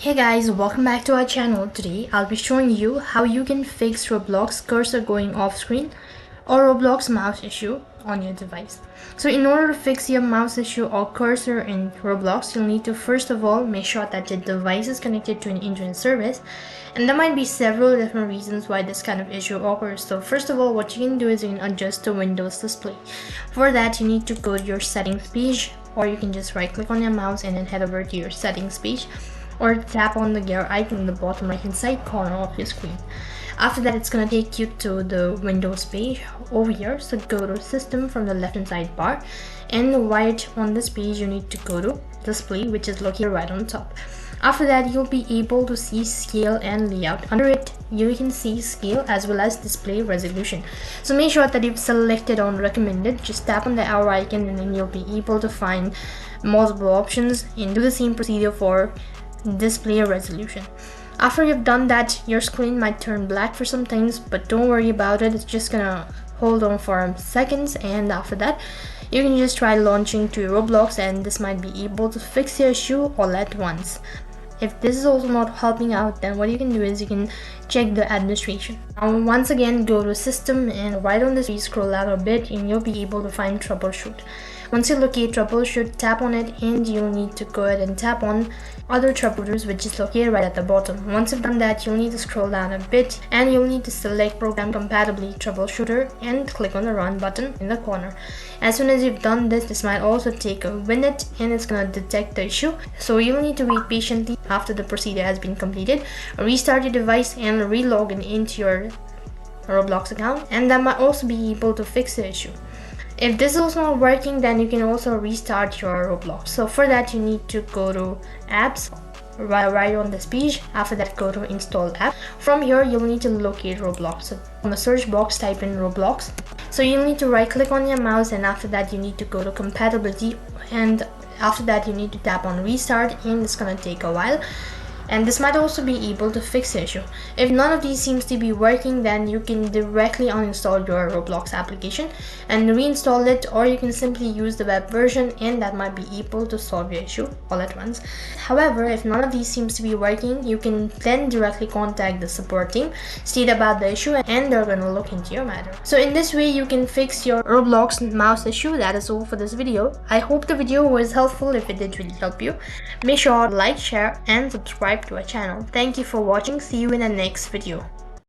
Hey guys, welcome back to our channel. Today I'll be showing you how you can fix Roblox cursor going off screen or Roblox mouse issue on your device. So in order to fix your mouse issue or cursor in Roblox, you'll need to first of all make sure that your device is connected to an internet service, and there might be several different reasons why this kind of issue occurs. So first of all, what you can do is you can adjust the Windows display. For that, you need to go to your settings page, or you can just right click on your mouse and then head over to your settings page, or tap on the gear icon in the bottom right hand side corner of your screen. After that, it's going to take you to the Windows page over here. So go to System from the left hand side bar, and right on this page you need to go to Display, which is located right on top. After that, you'll be able to see Scale and Layout. Under it, you can see Scale as well as Display Resolution. So make sure that you've selected on Recommended. Just tap on the arrow icon and then you'll be able to find multiple options and do the same procedure for Display Resolution. After you've done that, your screen might turn black for some times, but don't worry about it. It's just gonna hold on for seconds, and after that you can just try launching to Roblox, and this might be able to fix your issue all at once. If this is also not helping out, then what you can do is you can check the administration. Now once again, go to System, and right on this page scroll down a bit and you'll be able to find Troubleshoot. Once you locate Troubleshoot, tap on it, and you'll need to go ahead and tap on Other Troubleshooters, which is located right at the bottom. Once you've done that, you'll need to scroll down a bit and you'll need to select Program Compatibility Troubleshooter and click on the Run button in the corner. As soon as you've done this, this might also take a minute and it's going to detect the issue. So you'll need to wait patiently. After the procedure has been completed, restart your device and re-log into your Roblox account, and that might also be able to fix the issue. If this is also not working, then you can also restart your Roblox. So for that, you need to go to Apps right on this page. After that, go to Install App. From here, you'll need to locate Roblox. So on the search box, type in Roblox. So you'll need to right click on your mouse, and after that you need to go to Compatibility, and after that you need to tap on Restart, and it's gonna take a while. And this might also be able to fix the issue. If none of these seems to be working, then you can directly uninstall your Roblox application and reinstall it, or you can simply use the web version, and that might be able to solve your issue all at once. However, if none of these seems to be working, you can then directly contact the support team, state about the issue, and they're going to look into your matter. So in this way, you can fix your Roblox mouse issue. That is all for this video. I hope the video was helpful. If it did really help you, make sure to like, share, and subscribe to our channel. Thank you for watching. See you in the next video.